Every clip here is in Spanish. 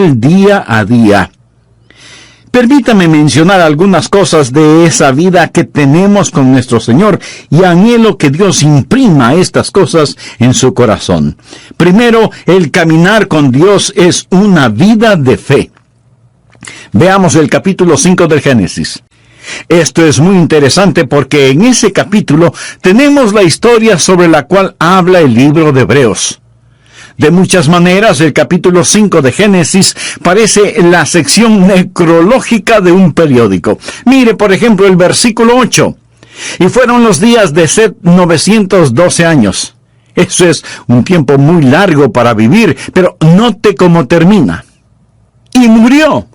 Él día a día. Permítame mencionar algunas cosas de esa vida que tenemos con nuestro Señor y anhelo que Dios imprima estas cosas en su corazón. Primero, el caminar con Dios es una vida de fe. Veamos el capítulo 5 del Génesis. Esto es muy interesante porque en ese capítulo tenemos la historia sobre la cual habla el libro de Hebreos. De muchas maneras, el capítulo 5 de Génesis parece la sección necrológica de un periódico. Mire, por ejemplo, el versículo 8. Y fueron los días de Set 912 años. Eso es un tiempo muy largo para vivir, pero note cómo termina. Y murió.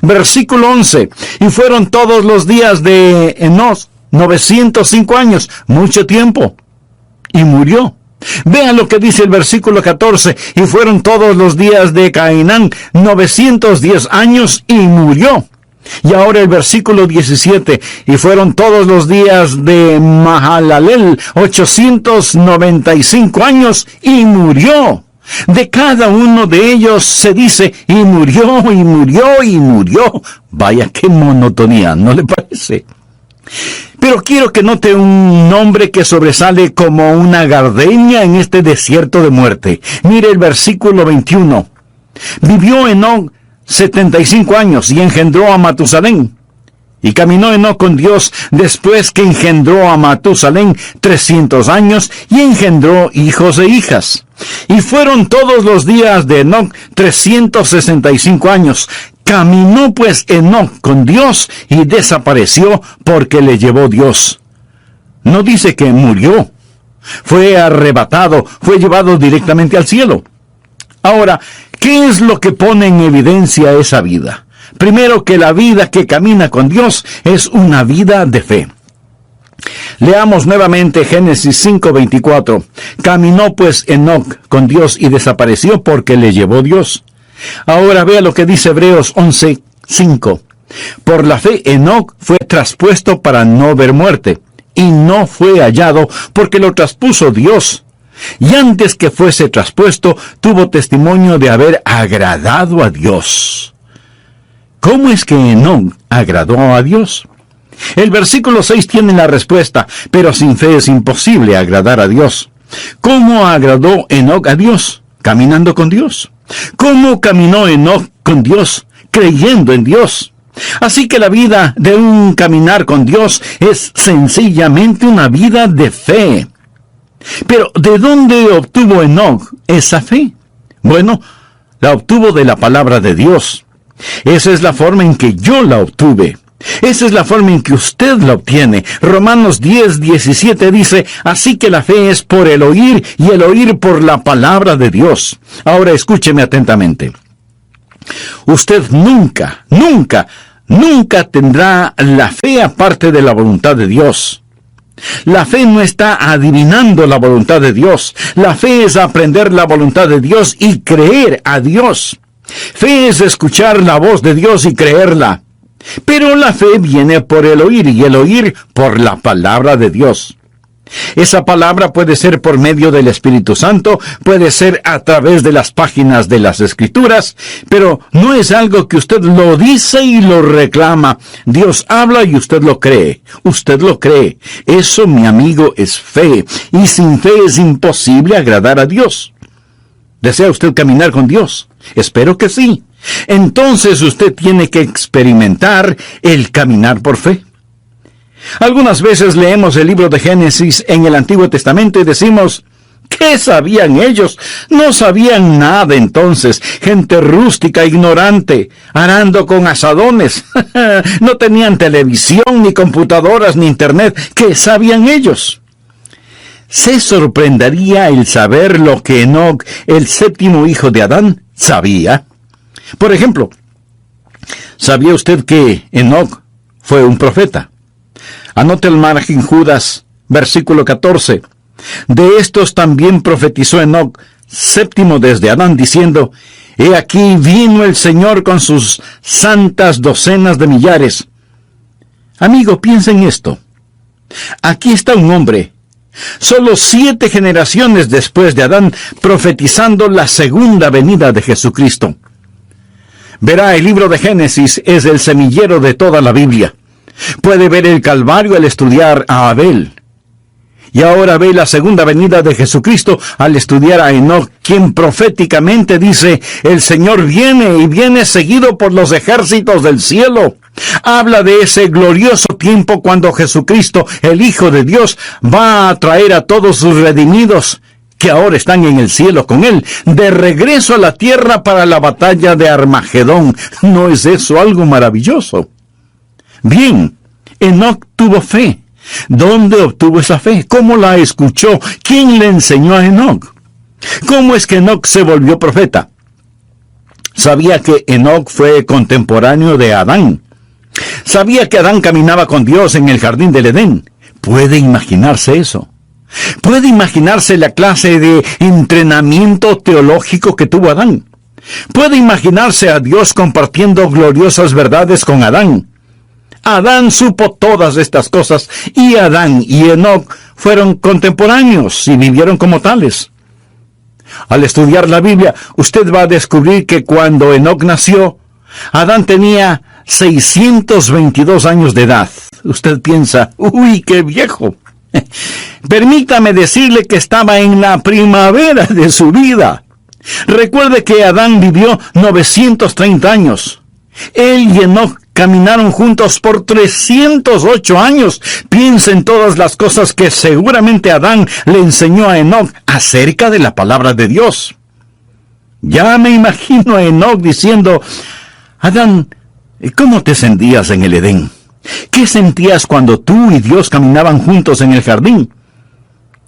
Versículo 11. Y fueron todos los días de Enos 905 años, mucho tiempo. Y murió. Vean lo que dice el versículo 14. Y fueron todos los días de Cainán 910 años y murió. Y ahora el versículo 17. Y fueron todos los días de Mahalalel 895 años y murió. De cada uno de ellos se dice, y murió, y murió, y murió. Vaya qué monotonía, ¿no le parece? Pero quiero que note un nombre que sobresale como una gardenia en este desierto de muerte. Mire el versículo 21. Vivió Enoc 75 años y engendró a Matusalén. Y caminó Enoc con Dios después que engendró a Matusalén 300 años y engendró hijos e hijas. Y fueron todos los días de Enoc 365 años. Caminó pues Enoc con Dios y desapareció porque le llevó Dios. No dice que murió. Fue arrebatado, fue llevado directamente al cielo. Ahora, ¿qué es lo que pone en evidencia esa vida? Primero, que la vida que camina con Dios es una vida de fe. Leamos nuevamente Génesis 5:24. Caminó pues Enoc con Dios y desapareció porque le llevó Dios. Ahora vea lo que dice Hebreos 11:5. Por la fe Enoc fue traspuesto para no ver muerte, y no fue hallado porque lo traspuso Dios. Y antes que fuese traspuesto, tuvo testimonio de haber agradado a Dios. ¿Cómo es que Enoc agradó a Dios? El versículo 6 tiene la respuesta, pero sin fe es imposible agradar a Dios. ¿Cómo agradó Enoc a Dios? Caminando con Dios. ¿Cómo caminó Enoc con Dios? Creyendo en Dios. Así que la vida de un caminar con Dios es sencillamente una vida de fe. Pero, ¿de dónde obtuvo Enoc esa fe? Bueno, la obtuvo de la palabra de Dios. Esa es la forma en que yo la obtuve. Esa es la forma en que usted la obtiene. Romanos 10:17 dice, así que la fe es por el oír y el oír por la palabra de Dios. Ahora escúcheme atentamente. Usted nunca tendrá la fe aparte de la voluntad de Dios. La fe no está adivinando la voluntad de Dios. La fe es aprender la voluntad de Dios y creer a Dios. Fe es escuchar la voz de Dios y creerla. Pero la fe viene por el oír y el oír por la palabra de Dios. Esa palabra puede ser por medio del Espíritu Santo, puede ser a través de las páginas de las Escrituras, pero no es algo que usted lo dice y lo reclama. Dios habla y usted lo cree. Usted lo cree. Eso, mi amigo, es fe. Y sin fe es imposible agradar a Dios. ¿Desea usted caminar con Dios? Espero que sí. Entonces usted tiene que experimentar el caminar por fe. Algunas veces leemos el libro de Génesis en el Antiguo Testamento y decimos, ¿qué sabían ellos? No sabían nada entonces. Gente rústica, ignorante, arando con azadones. No tenían televisión, ni computadoras, ni internet. ¿Qué sabían ellos? Se sorprendería el saber lo que Enoc, el séptimo hijo de Adán, sabía. Por ejemplo, ¿sabía usted que Enoc fue un profeta? Anote el margen Judas, versículo 14. De estos también profetizó Enoc, séptimo desde Adán, diciendo, he aquí vino el Señor con sus santas docenas de millares. Amigo, piensa en esto. Aquí está un hombre, solo 7 generaciones después de Adán, profetizando la segunda venida de Jesucristo. Verá, el libro de Génesis es el semillero de toda la Biblia. Puede ver el Calvario al estudiar a Abel. Y ahora ve la segunda venida de Jesucristo al estudiar a Enoc, quien proféticamente dice, el Señor viene y viene seguido por los ejércitos del cielo. Habla de ese glorioso tiempo cuando Jesucristo, el Hijo de Dios, va a traer a todos sus redimidos, que ahora están en el cielo con Él, de regreso a la tierra para la batalla de Armagedón. ¿No es eso algo maravilloso? Bien, Enoc tuvo fe. ¿Dónde obtuvo esa fe? ¿Cómo la escuchó? ¿Quién le enseñó a Enoc? ¿Cómo es que Enoc se volvió profeta? Sabía que Enoc fue contemporáneo de Adán. Sabía que Adán caminaba con Dios en el jardín del Edén. ¿Puede imaginarse eso? ¿Puede imaginarse la clase de entrenamiento teológico que tuvo Adán? ¿Puede imaginarse a Dios compartiendo gloriosas verdades con Adán? Adán supo todas estas cosas, y Adán y Enoc fueron contemporáneos y vivieron como tales. Al estudiar la Biblia, usted va a descubrir que cuando Enoc nació, Adán tenía 622 años de edad. Usted piensa, ¡uy, qué viejo! Permítame decirle que estaba en la primavera de su vida. Recuerde que Adán vivió 930 años. Él y Enoc caminaron juntos por 308 años. Piensa en todas las cosas que seguramente Adán le enseñó a Enoc acerca de la palabra de Dios. Ya me imagino a Enoc diciendo, Adán, ¿cómo te sentías en el Edén? ¿Qué sentías cuando tú y Dios caminaban juntos en el jardín?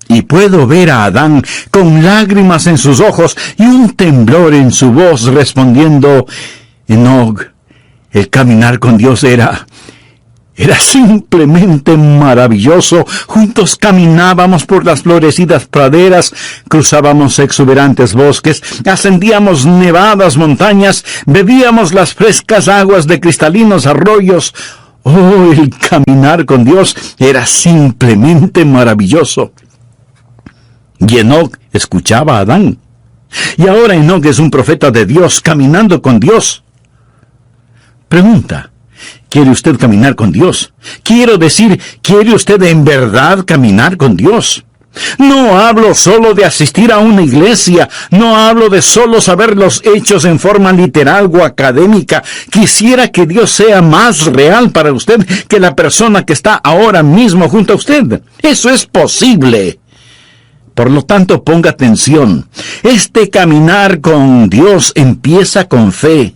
Y puedo ver a Adán con lágrimas en sus ojos y un temblor en su voz respondiendo, Enoc, el caminar con Dios era simplemente maravilloso. Juntos caminábamos por las florecidas praderas, cruzábamos exuberantes bosques, ascendíamos nevadas montañas, bebíamos las frescas aguas de cristalinos arroyos. Oh, el caminar con Dios era simplemente maravilloso. Y Enoc escuchaba a Adán. Y ahora Enoc es un profeta de Dios, caminando con Dios. Pregunta, ¿quiere usted caminar con Dios? Quiero decir, ¿quiere usted en verdad caminar con Dios? No hablo solo de asistir a una iglesia, no hablo de solo saber los hechos en forma literal o académica. Quisiera que Dios sea más real para usted que la persona que está ahora mismo junto a usted. Eso es posible. Por lo tanto, ponga atención. Este caminar con Dios empieza con fe.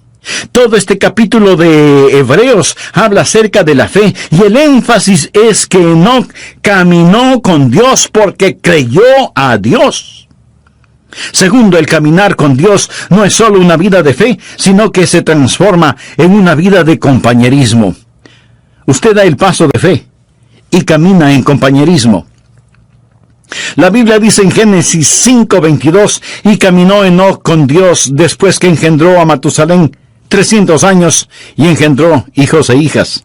Todo este capítulo de Hebreos habla acerca de la fe, y el énfasis es que Enoc caminó con Dios porque creyó a Dios. Segundo, el caminar con Dios no es solo una vida de fe, sino que se transforma en una vida de compañerismo. Usted da el paso de fe y camina en compañerismo. La Biblia dice en Génesis 5:22, y caminó Enoc con Dios después que engendró a Matusalén 300 años y engendró hijos e hijas.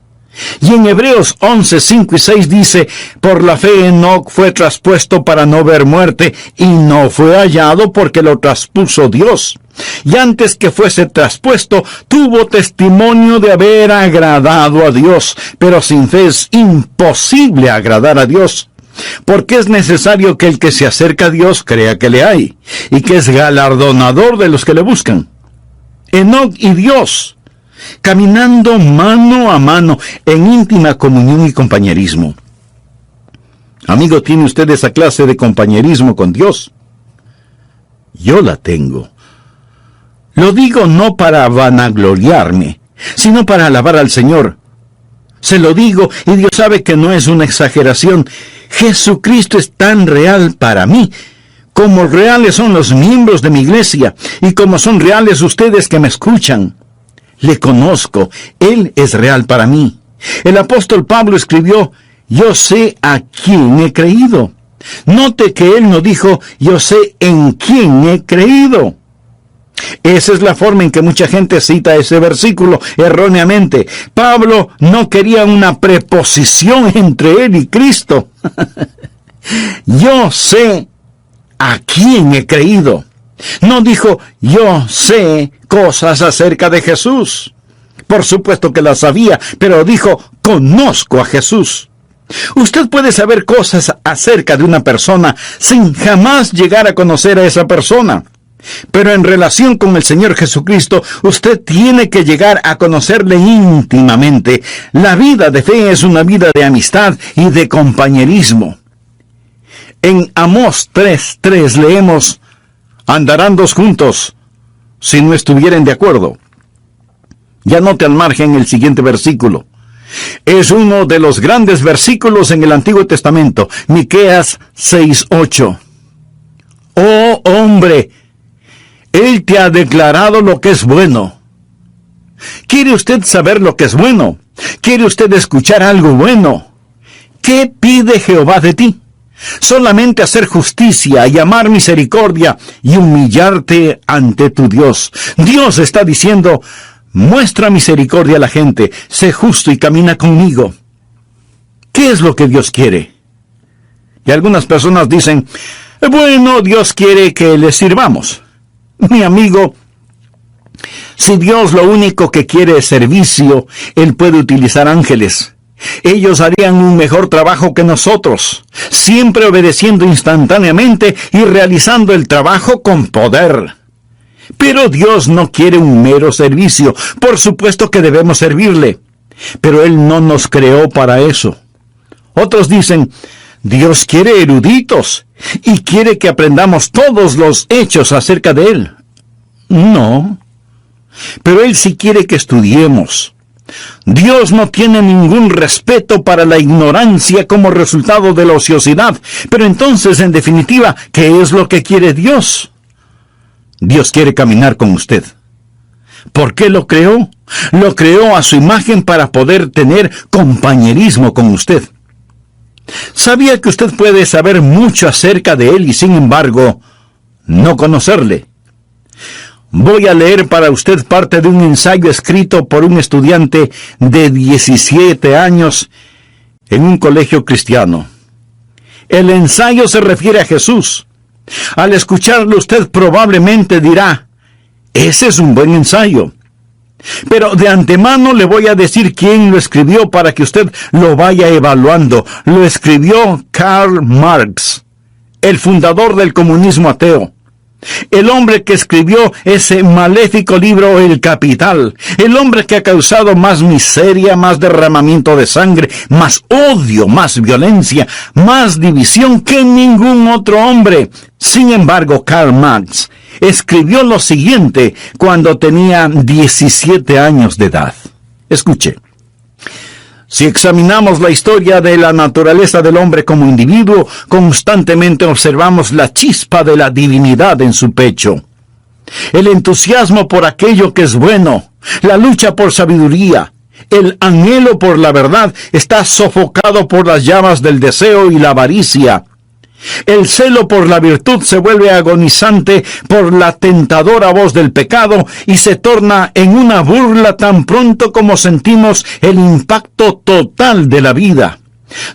Y en Hebreos 11:5 y 6 dice, por la fe Enoc fue traspuesto para no ver muerte, y no fue hallado porque lo traspuso Dios. Y antes que fuese traspuesto, tuvo testimonio de haber agradado a Dios. Pero sin fe es imposible agradar a Dios. Porque es necesario que el que se acerca a Dios crea que le hay, y que es galardonador de los que le buscan. Enoc y Dios, caminando mano a mano en íntima comunión y compañerismo. Amigo, ¿tiene usted esa clase de compañerismo con Dios? Yo la tengo. Lo digo no para vanagloriarme, sino para alabar al Señor. Se lo digo, y Dios sabe que no es una exageración. Jesucristo es tan real para mí, como reales son los miembros de mi iglesia, y como son reales ustedes que me escuchan. Le conozco, Él es real para mí. El apóstol Pablo escribió, yo sé a quién he creído. Note que él no dijo, yo sé en quién he creído. Esa es la forma en que mucha gente cita ese versículo erróneamente. Pablo no quería una preposición entre él y Cristo. Yo sé a quién he creído. No dijo, yo sé cosas acerca de Jesús. Por supuesto que las sabía, pero dijo, conozco a Jesús. Usted puede saber cosas acerca de una persona sin jamás llegar a conocer a esa persona. Pero en relación con el Señor Jesucristo, usted tiene que llegar a conocerle íntimamente. La vida de fe es una vida de amistad y de compañerismo. En Amós 3:3 leemos, andarán dos juntos si no estuvieren de acuerdo. Ya note al margen el siguiente versículo. Es uno de los grandes versículos en el Antiguo Testamento, Miqueas 6:8. Oh hombre, Él te ha declarado lo que es bueno. ¿Quiere usted saber lo que es bueno? ¿Quiere usted escuchar algo bueno? ¿Qué pide Jehová de ti? Solamente hacer justicia y amar misericordia y humillarte ante tu Dios. Dios está diciendo, muestra misericordia a la gente, sé justo y camina conmigo. ¿Qué es lo que Dios quiere? Y algunas personas dicen, bueno, Dios quiere que le sirvamos. Mi amigo, si Dios lo único que quiere es servicio, Él puede utilizar ángeles. Ellos harían un mejor trabajo que nosotros, siempre obedeciendo instantáneamente y realizando el trabajo con poder. Pero Dios no quiere un mero servicio. Por supuesto que debemos servirle, pero Él no nos creó para eso. Otros dicen, Dios quiere eruditos y quiere que aprendamos todos los hechos acerca de Él. No, pero Él sí quiere que estudiemos. Dios no tiene ningún respeto para la ignorancia como resultado de la ociosidad. Pero entonces, en definitiva, ¿qué es lo que quiere Dios? Dios quiere caminar con usted. ¿Por qué lo creó? Lo creó a su imagen para poder tener compañerismo con usted. ¿Sabía que usted puede saber mucho acerca de Él y sin embargo no conocerle? Voy a leer para usted parte de un ensayo escrito por un estudiante de 17 años en un colegio cristiano. El ensayo se refiere a Jesús. Al escucharlo usted probablemente dirá, ese es un buen ensayo. Pero de antemano le voy a decir quién lo escribió para que usted lo vaya evaluando. Lo escribió Karl Marx, el fundador del comunismo ateo. El hombre que escribió ese maléfico libro El Capital. El hombre que ha causado más miseria, más derramamiento de sangre, más odio, más violencia, más división que ningún otro hombre. Sin embargo, Karl Marx escribió lo siguiente cuando tenía 17 años de edad. Escuche. Si examinamos la historia de la naturaleza del hombre como individuo, constantemente observamos la chispa de la divinidad en su pecho. El entusiasmo por aquello que es bueno, la lucha por sabiduría, el anhelo por la verdad está sofocado por las llamas del deseo y la avaricia. El celo por la virtud se vuelve agonizante por la tentadora voz del pecado y se torna en una burla tan pronto como sentimos el impacto total de la vida.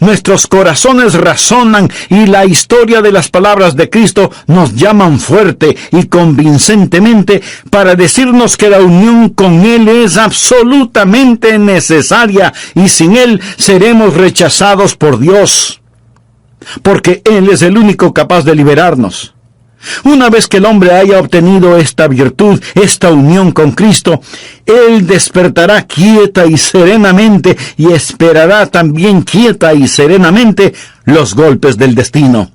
Nuestros corazones razonan y la historia de las palabras de Cristo nos llaman fuerte y convincentemente para decirnos que la unión con Él es absolutamente necesaria y sin Él seremos rechazados por Dios. Porque Él es el único capaz de liberarnos. Una vez que el hombre haya obtenido esta virtud, esta unión con Cristo, Él despertará quieta y serenamente y esperará también quieta y serenamente los golpes del destino.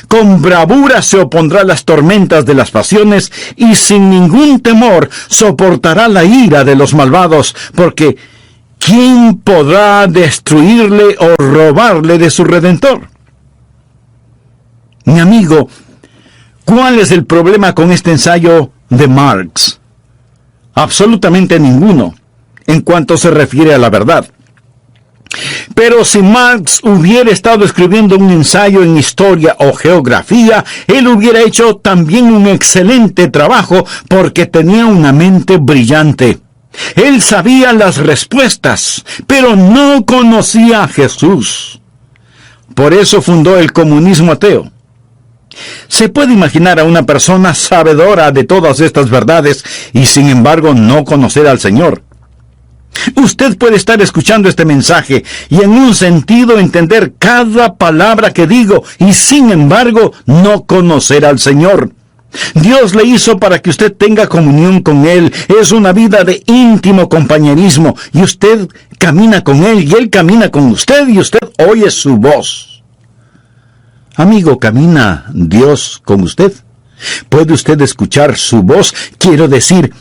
Con bravura se opondrá a las tormentas de las pasiones y sin ningún temor soportará la ira de los malvados, porque ¿quién podrá destruirle o robarle de su Redentor? Mi amigo, ¿cuál es el problema con este ensayo de Marx? Absolutamente ninguno, en cuanto se refiere a la verdad. Pero si Marx hubiera estado escribiendo un ensayo en historia o geografía, él hubiera hecho también un excelente trabajo porque tenía una mente brillante. Él sabía las respuestas, pero no conocía a Jesús. Por eso fundó el comunismo ateo. Se puede imaginar a una persona sabedora de todas estas verdades y sin embargo no conocer al Señor. Usted puede estar escuchando este mensaje y en un sentido entender cada palabra que digo y sin embargo no conocer al Señor. Dios le hizo para que usted tenga comunión con Él. Es una vida de íntimo compañerismo y usted camina con Él y Él camina con usted y usted oye su voz. Amigo, ¿camina Dios con usted? ¿Puede usted escuchar su voz? Quiero decir,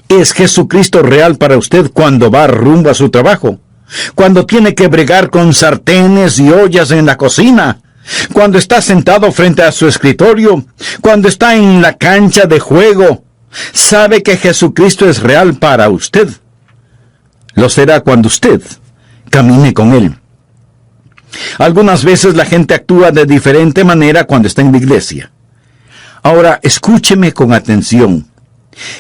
¿es Jesucristo real para usted cuando va rumbo a su trabajo? Cuando tiene que bregar con sartenes y ollas en la cocina. Cuando está sentado frente a su escritorio. Cuando está en la cancha de juego. ¿Sabe que Jesucristo es real para usted? Lo será cuando usted camine con Él. Algunas veces la gente actúa de diferente manera cuando está en la iglesia. Ahora, escúcheme con atención.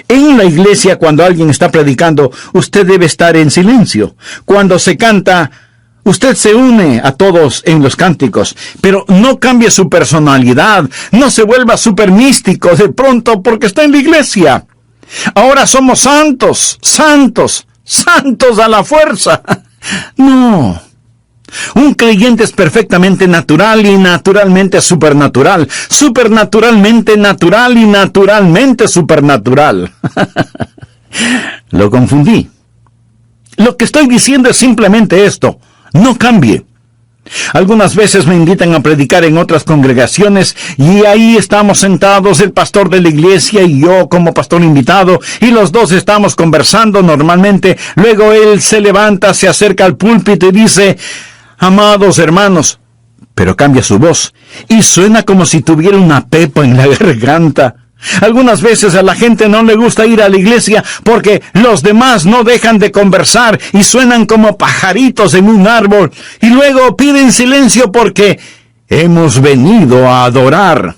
En la iglesia, cuando alguien está predicando, usted debe estar en silencio. Cuando se canta, usted se une a todos en los cánticos, pero no cambie su personalidad, no se vuelva súper místico de pronto porque está en la iglesia. Ahora somos santos, santos, santos a la fuerza. No. Un creyente es perfectamente natural y naturalmente supernatural, supernaturalmente natural y naturalmente supernatural. Lo confundí. Lo que estoy diciendo es simplemente esto: no cambie. Algunas veces me invitan a predicar en otras congregaciones y ahí estamos sentados, el pastor de la iglesia y yo como pastor invitado, y los dos estamos conversando normalmente. Luego él se levanta, se acerca al púlpito y dice: amados hermanos, pero cambia su voz y suena como si tuviera una pepa en la garganta. Algunas veces a la gente no le gusta ir a la iglesia porque los demás no dejan de conversar y suenan como pajaritos en un árbol, y luego piden silencio porque hemos venido a adorar.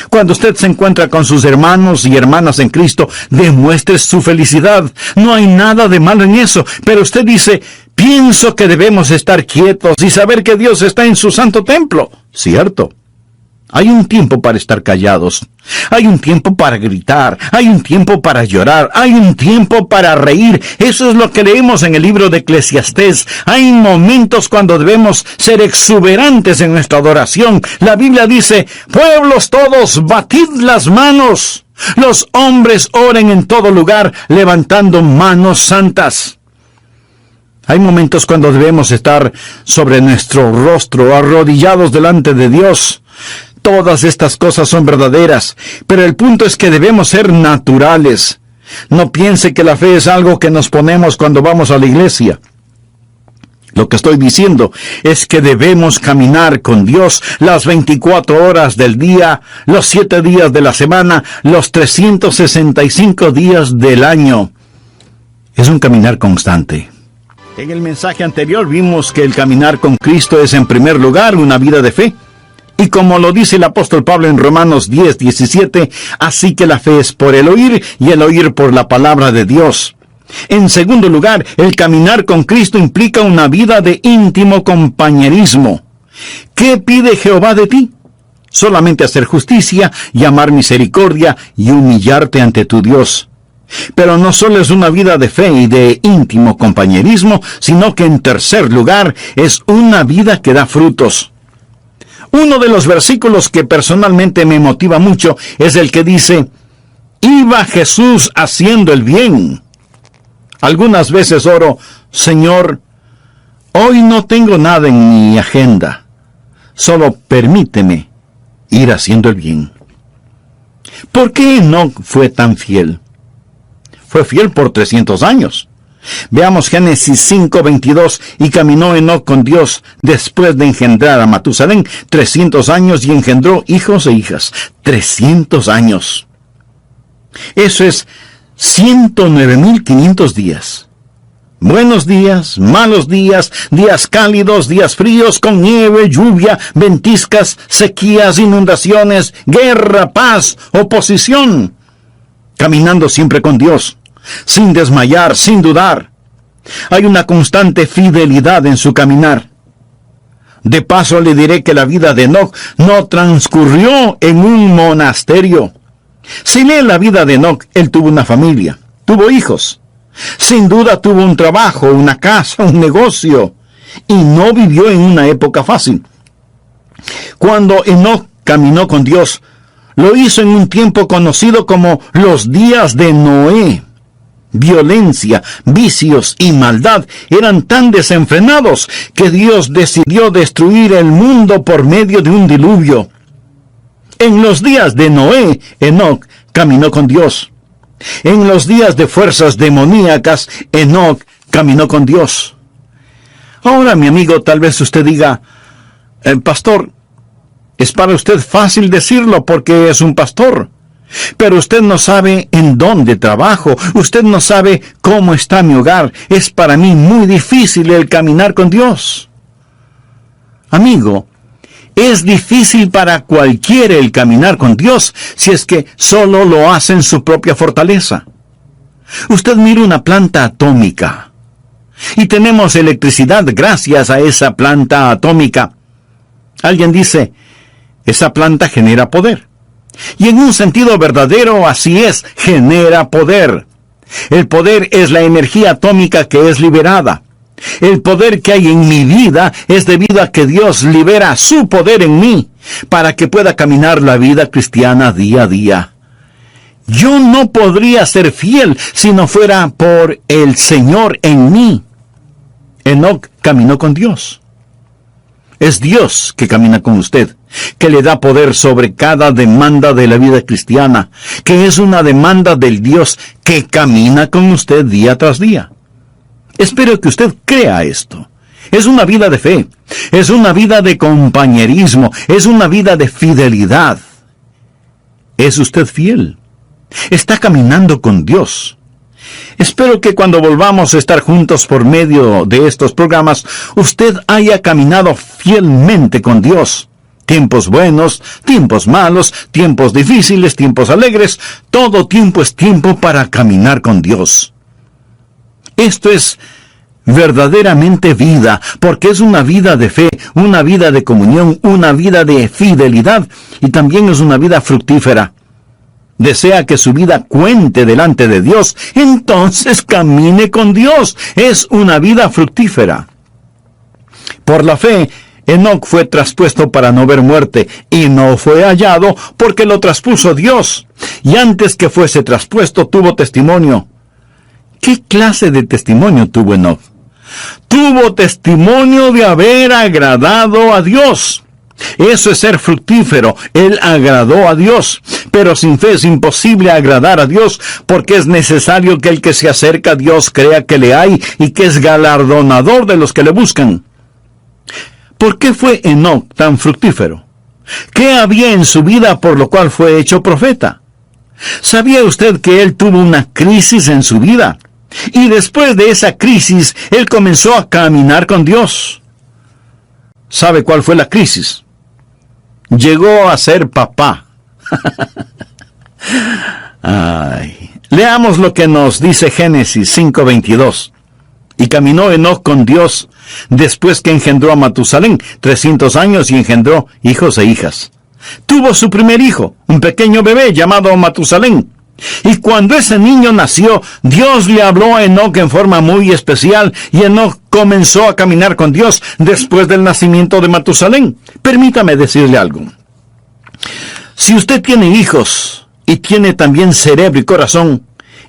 Cuando usted se encuentra con sus hermanos y hermanas en Cristo, demuestre su felicidad. No hay nada de malo en eso, pero usted dice: pienso que debemos estar quietos y saber que Dios está en su santo templo. ¿Cierto? Hay un tiempo para estar callados. Hay un tiempo para gritar. Hay un tiempo para llorar. Hay un tiempo para reír. Eso es lo que leemos en el libro de Eclesiastés. Hay momentos cuando debemos ser exuberantes en nuestra adoración. La Biblia dice: pueblos todos, batid las manos. Los hombres oren en todo lugar, levantando manos santas. Hay momentos cuando debemos estar sobre nuestro rostro, arrodillados delante de Dios. Todas estas cosas son verdaderas, pero el punto es que debemos ser naturales. No piense que la fe es algo que nos ponemos cuando vamos a la iglesia. Lo que estoy diciendo es que debemos caminar con Dios las 24 horas del día, los 7 días de la semana, los 365 días del año. Es un caminar constante. En el mensaje anterior vimos que el caminar con Cristo es en primer lugar una vida de fe. Y como lo dice el apóstol Pablo en Romanos 10:17, así que la fe es por el oír y el oír por la palabra de Dios. En segundo lugar, el caminar con Cristo implica una vida de íntimo compañerismo. ¿Qué pide Jehová de ti? Solamente hacer justicia, amar misericordia y humillarte ante tu Dios. Pero no solo es una vida de fe y de íntimo compañerismo, sino que en tercer lugar es una vida que da frutos. Uno de los versículos que personalmente me motiva mucho es el que dice: iba Jesús haciendo el bien. Algunas veces oro: Señor, hoy no tengo nada en mi agenda, solo permíteme ir haciendo el bien. ¿Por qué Enoc fue tan fiel? Fue fiel por 300 años. Veamos Génesis 5:22. Y caminó Enoc con Dios después de engendrar a Matusalén 300 años y engendró hijos e hijas. 300 años. Eso es 109,500 días. Buenos días, malos días, días cálidos, días fríos, con nieve, lluvia, ventiscas, sequías, inundaciones, guerra, paz, oposición. Caminando siempre con Dios, sin desmayar, sin dudar. Hay una constante fidelidad en su caminar. De paso le diré que la vida de Enoc no transcurrió en un monasterio. Si lee la vida de Enoc, él tuvo una familia, tuvo hijos. Sin duda tuvo un trabajo, una casa, un negocio, y no vivió en una época fácil. Cuando Enoc caminó con Dios, lo hizo en un tiempo conocido como los días de Noé. Violencia, vicios y maldad eran tan desenfrenados que Dios decidió destruir el mundo por medio de un diluvio. En los días de Noé, Enoc caminó con Dios. En los días de fuerzas demoníacas, Enoc caminó con Dios. Ahora, mi amigo, tal vez usted diga, pastor, es para usted fácil decirlo porque es un pastor. Pero usted no sabe en dónde trabajo, usted no sabe cómo está mi hogar. Es para mí muy difícil el caminar con Dios. Amigo, es difícil para cualquiera el caminar con Dios si es que solo lo hace en su propia fortaleza. Usted mira una planta atómica y tenemos electricidad gracias a esa planta atómica. Alguien dice, esa planta genera poder. Y en un sentido verdadero, así es, genera poder. El poder es la energía atómica que es liberada. El poder que hay en mi vida es debido a que Dios libera su poder en mí para que pueda caminar la vida cristiana día a día. Yo no podría ser fiel si no fuera por el Señor en mí. Enoc caminó con Dios. Es Dios que camina con usted, que le da poder sobre cada demanda de la vida cristiana, que es una demanda del Dios que camina con usted día tras día. Espero que usted crea esto. Es una vida de fe, es una vida de compañerismo, es una vida de fidelidad. ¿Es usted fiel? ¿Está caminando con Dios? Espero que cuando volvamos a estar juntos por medio de estos programas, usted haya caminado fielmente con Dios. Tiempos buenos, tiempos malos, tiempos difíciles, tiempos alegres, todo tiempo es tiempo para caminar con Dios. Esto es verdaderamente vida, porque es una vida de fe, una vida de comunión, una vida de fidelidad y también es una vida fructífera. Desea que su vida cuente delante de Dios, entonces camine con Dios. Es una vida fructífera. Por la fe, Enoc fue traspuesto para no ver muerte, y no fue hallado porque lo traspuso Dios. Y antes que fuese traspuesto, tuvo testimonio. ¿Qué clase de testimonio tuvo Enoc? Tuvo testimonio de haber agradado a Dios. Eso es ser fructífero. Él agradó a Dios. Pero sin fe es imposible agradar a Dios, porque es necesario que el que se acerca a Dios crea que le hay y que es galardonador de los que le buscan. ¿Por qué fue Enoc tan fructífero? ¿Qué había en su vida por lo cual fue hecho profeta? ¿Sabía usted que él tuvo una crisis en su vida? Y después de esa crisis, él comenzó a caminar con Dios. ¿Sabe cuál fue la crisis? Llegó a ser papá. Leamos lo que nos dice Génesis 5:22. Y caminó Enoc con Dios después que engendró a Matusalén 300 años y engendró hijos e hijas. Tuvo su primer hijo, un pequeño bebé llamado Matusalén. Y cuando ese niño nació, Dios le habló a Enoc en forma muy especial y Enoc comenzó a caminar con Dios después del nacimiento de Matusalén. Permítame decirle algo. Si usted tiene hijos y tiene también cerebro y corazón,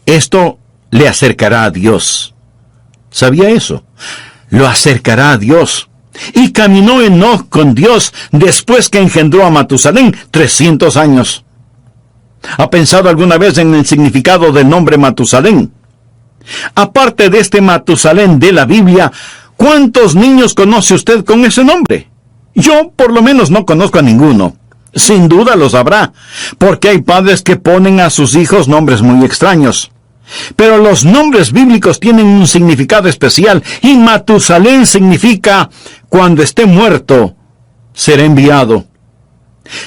esto le acercará a Dios. ¿Sabía eso? Lo acercará a Dios. Y caminó Enoc con Dios después que engendró a Matusalén 300 años. ¿Ha pensado alguna vez en el significado del nombre Matusalén? Aparte de este Matusalén de la Biblia, ¿cuántos niños conoce usted con ese nombre? Yo por lo menos no conozco a ninguno. Sin duda los habrá, porque hay padres que ponen a sus hijos nombres muy extraños. Pero los nombres bíblicos tienen un significado especial, y Matusalén significa, cuando esté muerto, será enviado.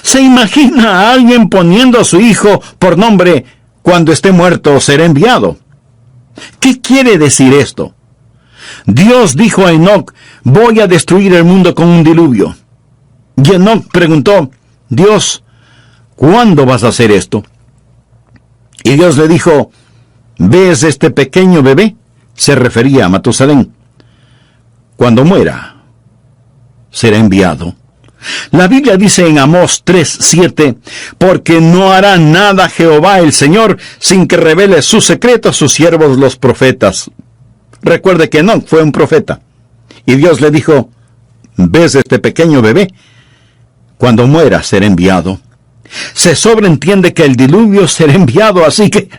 ¿Se imagina a alguien poniendo a su hijo por nombre, cuando esté muerto, será enviado? ¿Qué quiere decir esto? Dios dijo a Enoc, voy a destruir el mundo con un diluvio. Y Enoc preguntó, Dios, ¿cuándo vas a hacer esto? Y Dios le dijo, ¿ves este pequeño bebé? Se refería a Matusalén. Cuando muera, será enviado. La Biblia dice en Amós 3:7, porque no hará nada Jehová el Señor sin que revele su secreto a sus siervos los profetas. Recuerde que Enoc fue un profeta. Y Dios le dijo, ¿ves este pequeño bebé? Cuando muera será enviado. Se sobreentiende que el diluvio será enviado, así que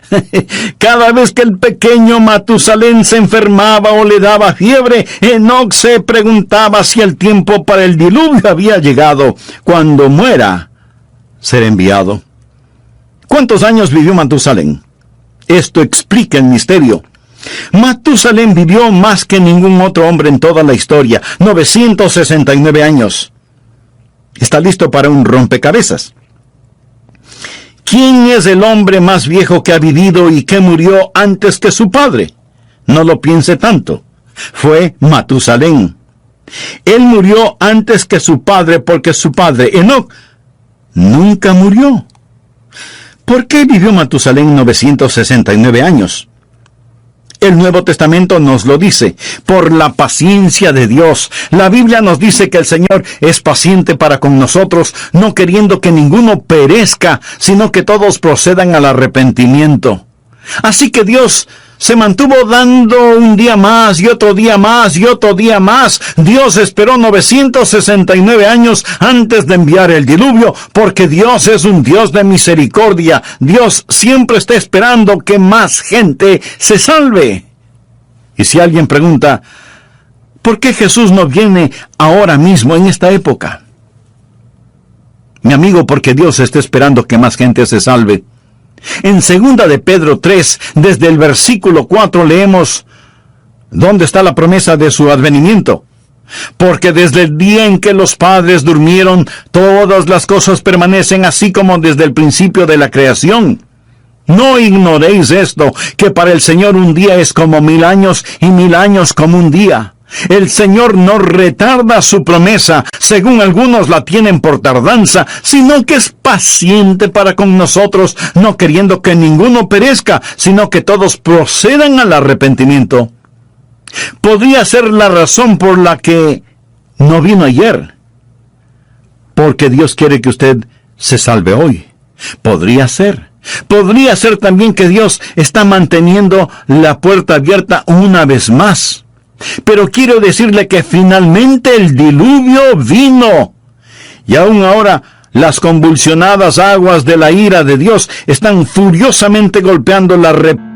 cada vez que el pequeño Matusalén se enfermaba o le daba fiebre, Enoc se preguntaba si el tiempo para el diluvio había llegado. Cuando muera, será enviado. ¿Cuántos años vivió Matusalén? Esto explica el misterio. Matusalén vivió más que ningún otro hombre en toda la historia, 969 años. ¿Está listo para un rompecabezas? ¿Quién es el hombre más viejo que ha vivido y que murió antes que su padre? No lo piense tanto. Fue Matusalén. Él murió antes que su padre porque su padre, Enoc, nunca murió. ¿Por qué vivió Matusalén 969 años? El Nuevo Testamento nos lo dice, por la paciencia de Dios. La Biblia nos dice que el Señor es paciente para con nosotros, no queriendo que ninguno perezca, sino que todos procedan al arrepentimiento. Así que Dios se mantuvo dando un día más y otro día más y otro día más. Dios esperó 969 años antes de enviar el diluvio, porque Dios es un Dios de misericordia. Dios siempre está esperando que más gente se salve. Y si alguien pregunta, ¿por qué Jesús no viene ahora mismo en esta época? Mi amigo, porque Dios está esperando que más gente se salve. En 2 de Pedro 3, desde el versículo 4 leemos, ¿dónde está la promesa de su advenimiento? Porque desde el día en que los padres durmieron, todas las cosas permanecen así como desde el principio de la creación. No ignoréis esto, que para el Señor un día es como 1000 años y 1000 años como un día. El Señor no retarda su promesa, según algunos la tienen por tardanza, sino que es paciente para con nosotros, no queriendo que ninguno perezca, sino que todos procedan al arrepentimiento. Podría ser la razón por la que no vino ayer, porque Dios quiere que usted se salve hoy. Podría ser. Podría ser también que Dios está manteniendo la puerta abierta una vez más. Pero quiero decirle que finalmente el diluvio vino. Y aún ahora las convulsionadas aguas de la ira de Dios están furiosamente golpeando la república.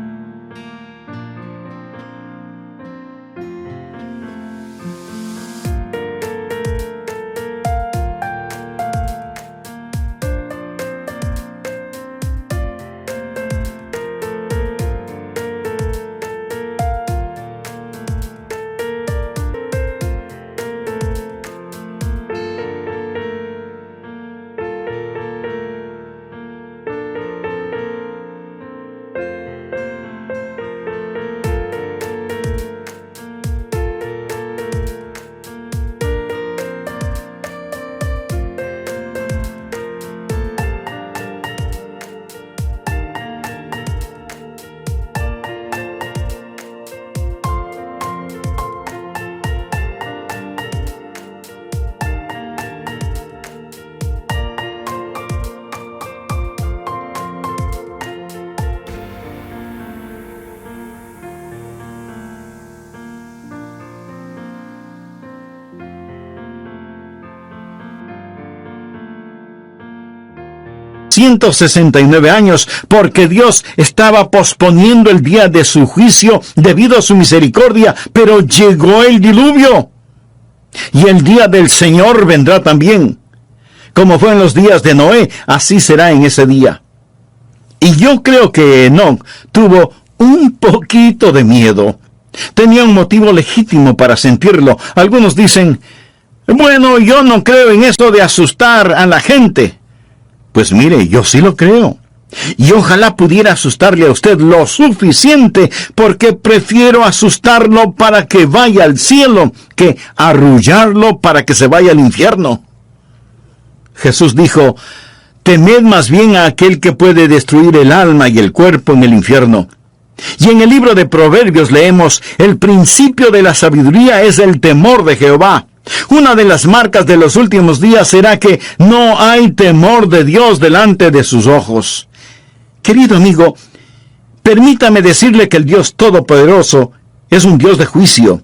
169 años, porque Dios estaba posponiendo el día de su juicio debido a su misericordia, pero llegó el diluvio. Y el día del Señor vendrá también. Como fue en los días de Noé, así será en ese día. Y yo creo que Enoc tuvo un poquito de miedo. Tenía un motivo legítimo para sentirlo. Algunos dicen, bueno, yo no creo en esto de asustar a la gente. Pues mire, yo sí lo creo. Y ojalá pudiera asustarle a usted lo suficiente, porque prefiero asustarlo para que vaya al cielo que arrullarlo para que se vaya al infierno. Jesús dijo: temed más bien a aquel que puede destruir el alma y el cuerpo en el infierno. Y en el libro de Proverbios leemos: el principio de la sabiduría es el temor de Jehová. Una de las marcas de los últimos días será que no hay temor de Dios delante de sus ojos. Querido amigo, permítame decirle que el Dios Todopoderoso es un Dios de juicio.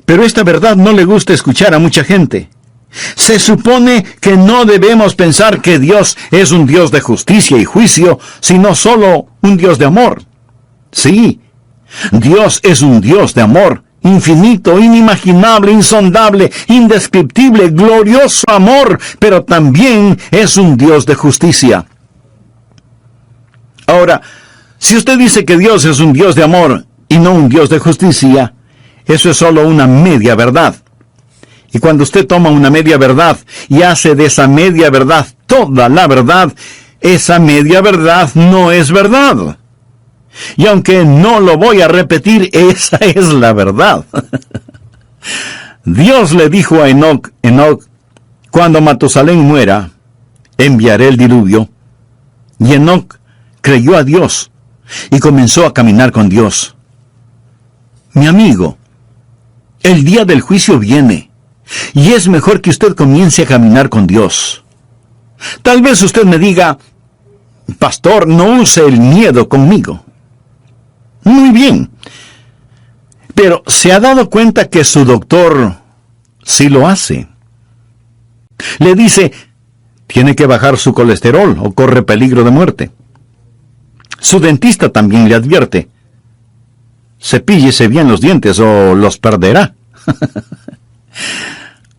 Pero esta verdad no le gusta escuchar a mucha gente. Se supone que no debemos pensar que Dios es un Dios de justicia y juicio, sino solo un Dios de amor. Sí, Dios es un Dios de amor, infinito, inimaginable, insondable, indescriptible, glorioso amor, pero también es un Dios de justicia. Ahora, si usted dice que Dios es un Dios de amor y no un Dios de justicia, eso es solo una media verdad. Y cuando usted toma una media verdad y hace de esa media verdad toda la verdad, esa media verdad no es verdad. Y aunque no lo voy a repetir, esa es la verdad. Dios le dijo a Enoc: cuando Matusalén muera, enviaré el diluvio. Y Enoc creyó a Dios y comenzó a caminar con Dios. Mi amigo, el día del juicio viene, y es mejor que usted comience a caminar con Dios. Tal vez usted me diga: pastor, no use el miedo conmigo. Muy bien, pero ¿se ha dado cuenta que su doctor sí lo hace? Le dice: tiene que bajar su colesterol o corre peligro de muerte. Su dentista también le advierte: cepíllese bien los dientes o los perderá.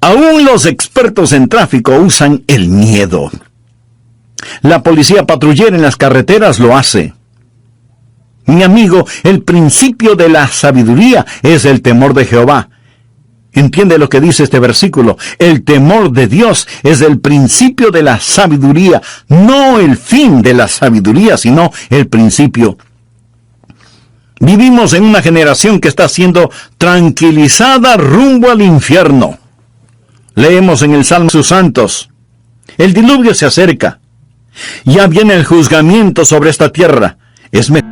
Aún los expertos en tráfico usan el miedo. La policía patrullera en las carreteras lo hace. Mi amigo, el principio de la sabiduría es el temor de Jehová. ¿Entiende lo que dice este versículo? El temor de Dios es el principio de la sabiduría, no el fin de la sabiduría, sino el principio. Vivimos en una generación que está siendo tranquilizada rumbo al infierno. Leemos en el Salmo sus santos: el diluvio se acerca, ya viene el juzgamiento sobre esta tierra. Es mejor.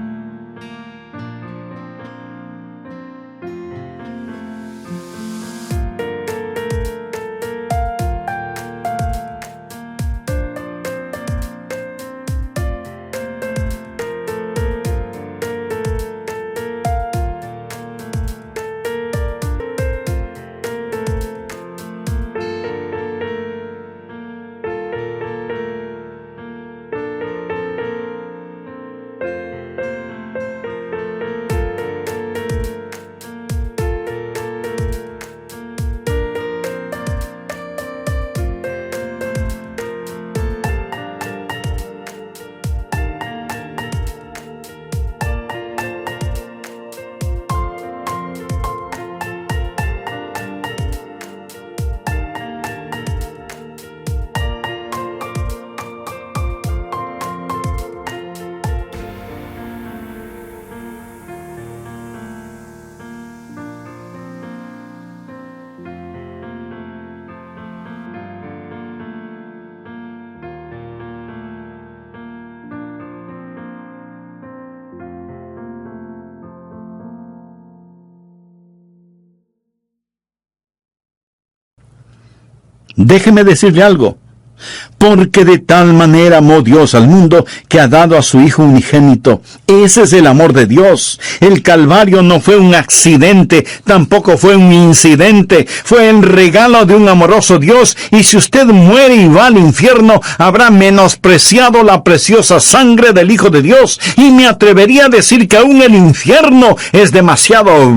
Déjeme decirle algo. Porque de tal manera amó Dios al mundo que ha dado a su Hijo unigénito. Ese es el amor de Dios. El Calvario no fue un accidente, tampoco fue un incidente. Fue el regalo de un amoroso Dios. Y si usted muere y va al infierno, habrá menospreciado la preciosa sangre del Hijo de Dios. Y me atrevería a decir que aún el infierno es demasiado